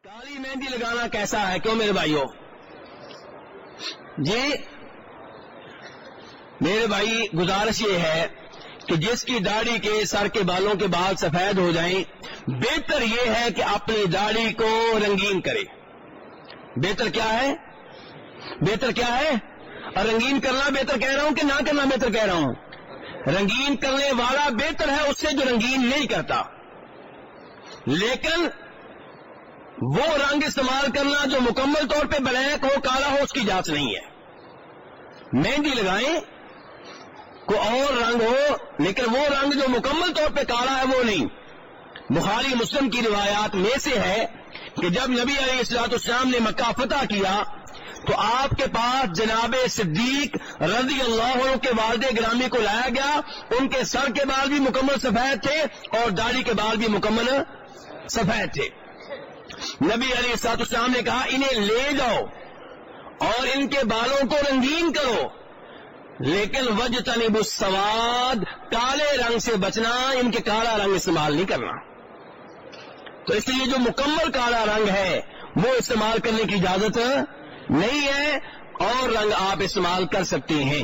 کالی مہندی لگانا کیسا ہے؟ کیوں میرے بھائیوں؟ جی میرے بھائی گزارش یہ ہے کہ جس کی داڑھی کے سر کے بالوں کے بال سفید ہو جائیں، بہتر یہ ہے کہ اپنی داڑھی کو رنگین کرے۔ بہتر کیا ہے؟ بہتر کیا ہے؟ اور رنگین کرنا بہتر کہہ رہا ہوں کہ نہ کرنا بہتر کہہ رہا ہوں؟ رنگین کرنے والا بہتر ہے اس سے جو رنگین نہیں کرتا، لیکن وہ رنگ استعمال کرنا جو مکمل طور پہ بلیک ہو، کالا ہو، اس کی اجازت نہیں ہے۔ مہندی لگائیں کوئی اور رنگ ہو، لیکن وہ رنگ جو مکمل طور پہ کالا ہے وہ نہیں۔ بخاری مسلم کی روایات میں سے ہے کہ جب نبی علیہ الصلوۃ والسلام نے مکہ فتح کیا تو آپ کے پاس جناب صدیق رضی اللہ عنہ کے والد گرامی کو لایا گیا۔ ان کے سر کے بال بھی مکمل سفید تھے اور داڑھی کے بال بھی مکمل سفید تھے۔ نبی علیہ الصلوۃ والسلام نے کہا انہیں لے جاؤ اور ان کے بالوں کو رنگین کرو، لیکن وجتنبوا السواد، کالے رنگ سے بچنا، ان کے کالا رنگ استعمال نہیں کرنا۔ تو اس لیے جو مکمل کالا رنگ ہے وہ استعمال کرنے کی اجازت نہیں ہے، اور رنگ آپ استعمال کر سکتے ہیں۔